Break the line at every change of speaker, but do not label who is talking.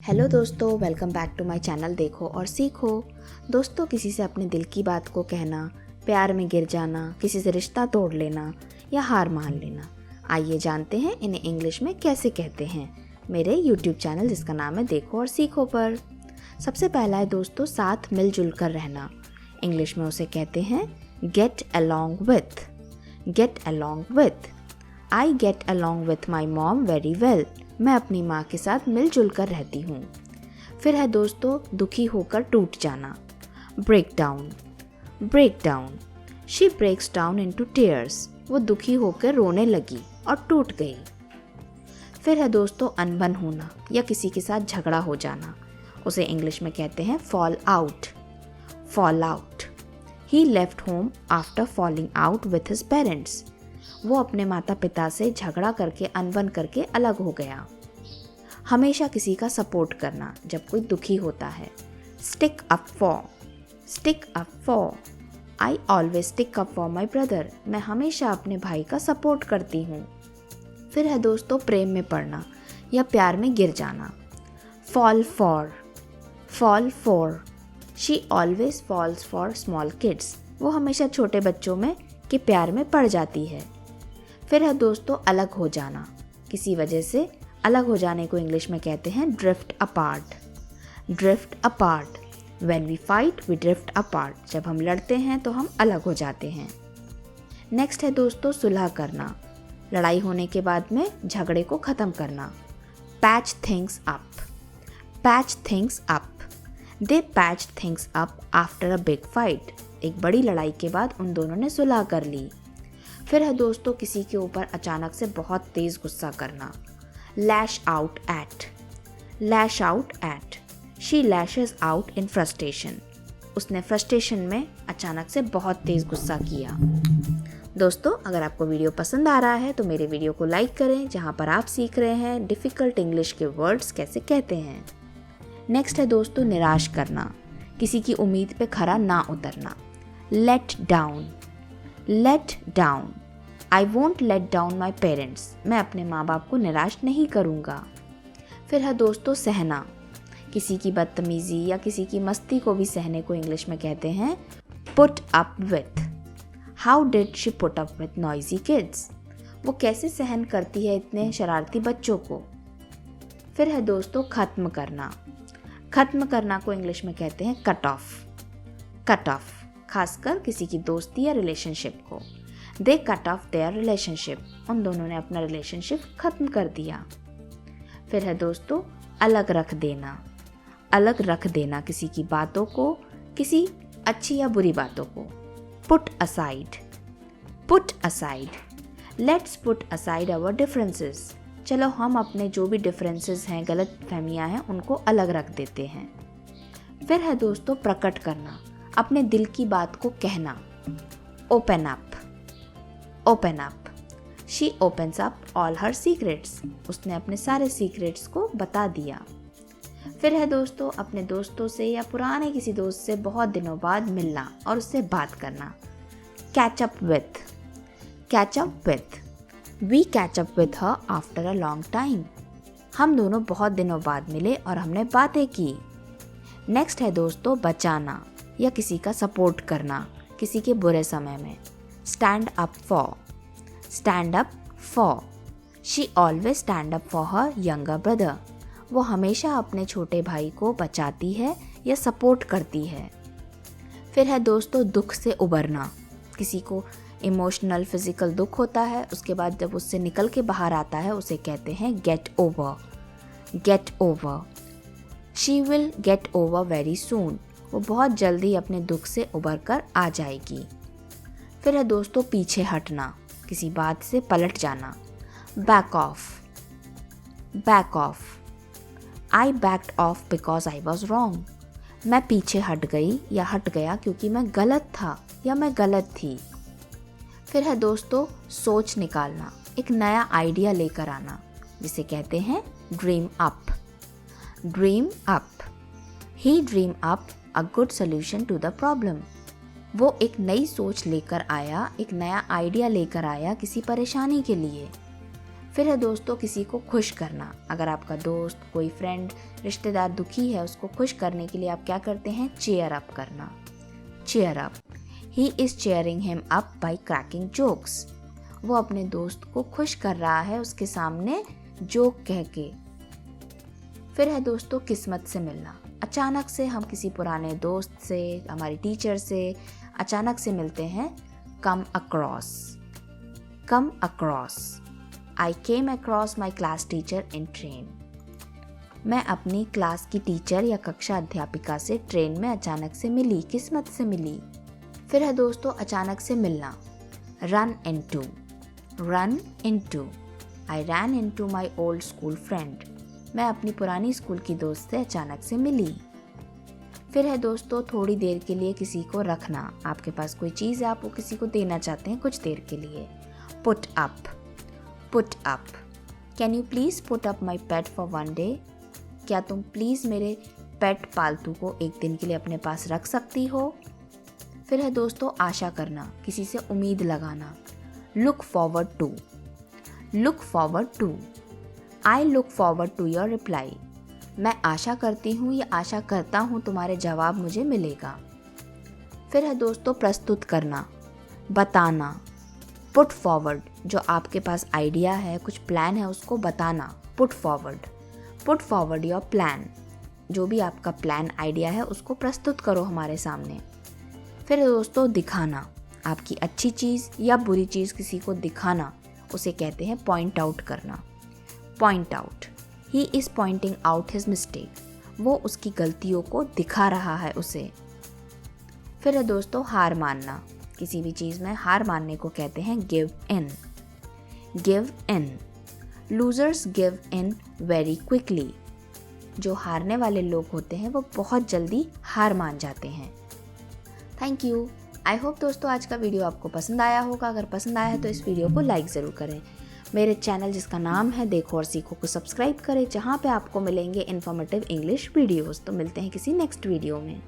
Hello दोस्तों, welcome back to my channel देखो और सीखो। दोस्तों, किसी से अपने दिल की बात को कहना, प्यार में गिर जाना, किसी से रिश्ता तोड़ लेना या हार मान लेना, आइए जानते हैं इन्हें इंग्लिश में कैसे कहते हैं मेरे यूट्यूब चैनल जिसका नाम है देखो और सीखो पर। सबसे पहला है दोस्तों साथ मिलजुल कर रहना। इंग्लिश में उसे कहते हैं get along with. Get along with. I get along with my mom very well. मैं अपनी माँ के साथ मिलजुल कर रहती हूँ। फिर है दोस्तों दुखी होकर टूट जाना। Break down. Break down. She breaks down into tears. वो दुखी होकर रोने लगी और टूट गई। फिर है दोस्तों अनबन होना या किसी के साथ झगड़ा हो जाना। उसे इंग्लिश में कहते हैं fall out. Fall out. He left home after falling out with his parents. वो अपने माता पिता से झगड़ा करके अनबन करके अलग हो गया। हमेशा किसी का सपोर्ट करना जब कोई दुखी होता है। Stick up for. Stick up for. I always stick up for my brother. मैं हमेशा अपने भाई का सपोर्ट करती हूँ। फिर है दोस्तों प्रेम में पड़ना या प्यार में गिर जाना। Fall for. Fall for. She always falls for small kids. वो हमेशा छोटे बच्चों में के प्यार में पड़ जाती है। फिर है दोस्तों अलग हो जाना। किसी वजह से अलग हो जाने को इंग्लिश में कहते हैं drift apart. Drift apart. When we fight we drift apart. जब हम लड़ते हैं तो हम अलग हो जाते हैं। नेक्स्ट है दोस्तों सुलह करना। लड़ाई होने के बाद में झगड़े को ख़त्म करना। Patch things up. Patch things up. They patch things up after a big fight. एक बड़ी लड़ाई के बाद उन दोनों ने सुलह कर ली। फिर है दोस्तों किसी के ऊपर अचानक से बहुत तेज़ गुस्सा करना। Lash out at. Lash out at. She lashes out in frustration. उसने फ्रस्ट्रेशन में अचानक से बहुत तेज़ गुस्सा किया। दोस्तों, अगर आपको वीडियो पसंद आ रहा है तो मेरे वीडियो को लाइक करें जहां पर आप सीख रहे हैं डिफ़िकल्ट इंग्लिश के वर्ड्स कैसे कहते हैं। नेक्स्ट है दोस्तों निराश करना। किसी की उम्मीद पे खरा ना उतरना। Let down. Let down. I won't let down my parents. मैं अपने माँ बाप को निराश नहीं करूँगा। फिर है दोस्तों सहना। किसी की बदतमीज़ी या किसी की मस्ती को भी सहने को इंग्लिश में कहते हैं put up with. How did she put up with noisy kids. वो कैसे सहन करती है इतने शरारती बच्चों को। फिर है दोस्तों ख़त्म करना। ख़त्म करना को इंग्लिश में कहते हैं कट ऑफ। Cut off. खासकर किसी की दोस्ती या रिलेशनशिप को। दे कट ऑफ देयर रिलेशनशिप। उन दोनों ने अपना रिलेशनशिप ख़त्म कर दिया। फिर है दोस्तों अलग रख देना। अलग रख देना किसी की बातों को, किसी अच्छी या बुरी बातों को। Put aside. Put aside. Let's put aside our differences. चलो हम अपने जो भी डिफरेंसेस हैं, गलत फहमियाँ हैं, उनको अलग रख देते हैं। फिर है दोस्तों प्रकट करना। अपने दिल की बात को कहना। Open up. Open up. She opens up all her secrets. उसने अपने सारे सीक्रेट्स को बता दिया। फिर है दोस्तों अपने दोस्तों से या पुराने किसी दोस्त से बहुत दिनों बाद मिलना और उससे बात करना। Catch up with. Catch up with. We catch up with her after a long time. हम दोनों बहुत दिनों बाद मिले और हमने बातें की। नेक्स्ट है दोस्तों बचाना या किसी का सपोर्ट करना किसी के बुरे समय में। Stand up for. Stand up for. She always stand up for her younger brother. वो हमेशा अपने छोटे भाई को बचाती है या सपोर्ट करती है। फिर है दोस्तों दुख से उबरना। किसी को इमोशनल फिजिकल दुख होता है, उसके बाद जब उससे निकल के बाहर आता है उसे कहते हैं get over. Get over. She will get over very soon. वो बहुत जल्दी अपने दुख से उबर कर आ जाएगी। फिर है दोस्तों पीछे हटना। किसी बात से पलट जाना। Back of. Back of. I backed of because I was wrong. मैं पीछे हट गई या हट गया क्योंकि मैं गलत था या मैं गलत थी। फिर है दोस्तों सोच निकालना। एक नया आइडिया लेकर आना जिसे कहते हैं dream up. Dream up. He dream up a good solution to the problem. वो एक नई सोच लेकर आया, एक नया आइडिया लेकर आया किसी परेशानी के लिए। फिर है दोस्तों किसी को खुश करना। अगर आपका दोस्त, कोई फ्रेंड, रिश्तेदार दुखी है, उसको खुश करने के लिए आप क्या करते हैं? चीयर अप करना। Cheer up. He is cheering him up by cracking jokes. वो अपने दोस्त को खुश कर रहा है उसके सामने जोक कह के। फिर है दोस्तों किस्मत से मिलना। अचानक से हम किसी पुराने दोस्त से, हमारी टीचर से अचानक से मिलते हैं। Come across. Come across. I came across my class teacher in train. मैं अपनी क्लास की टीचर या कक्षा अध्यापिका से ट्रेन में अचानक से मिली, किस्मत से मिली। फिर है दोस्तों अचानक से मिलना। Run into. Run into. I ran into my old school friend. मैं अपनी पुरानी स्कूल की दोस्त से अचानक से मिली। फिर है दोस्तों थोड़ी देर के लिए किसी को रखना। आपके पास कोई चीज़ है, आप वो किसी को देना चाहते हैं कुछ देर के लिए। Put up. Put up. Can you please put up my pet for one day. क्या तुम प्लीज़ मेरे पेट पालतू को एक दिन के लिए अपने पास रख सकती हो। फिर है दोस्तों आशा करना, किसी से उम्मीद लगाना। Look forward to. Look forward to. I look forward to your reply. मैं आशा करती हूँ या आशा करता हूँ तुम्हारे जवाब मुझे मिलेगा। फिर है दोस्तों प्रस्तुत करना, बताना। Put forward. जो आपके पास आइडिया है, कुछ प्लान है, उसको बताना। Put forward. Put forward your plan. जो भी आपका प्लान, आइडिया है, उसको प्रस्तुत करो हमारे सामने। फिर दोस्तों दिखाना। आपकी अच्छी चीज़ या बुरी चीज़ किसी को दिखाना, उसे कहते हैं पॉइंट आउट करना। Point out. He is pointing out his mistake. वो उसकी गलतियों को दिखा रहा है उसे। फिर है दोस्तों हार मानना। किसी भी चीज़ में हार मानने को कहते हैं give in. Give in. Losers give in very quickly. जो हारने वाले लोग होते हैं वो बहुत जल्दी हार मान जाते हैं। Thank you. आई होप दोस्तों आज का वीडियो आपको पसंद आया होगा। अगर पसंद आया है तो इस वीडियो को लाइक ज़रूर करें। मेरे चैनल जिसका नाम है देखो और सीखो को सब्सक्राइब करें, जहाँ पे आपको मिलेंगे इन्फॉर्मेटिव इंग्लिश वीडियोस। तो मिलते हैं किसी नेक्स्ट वीडियो में।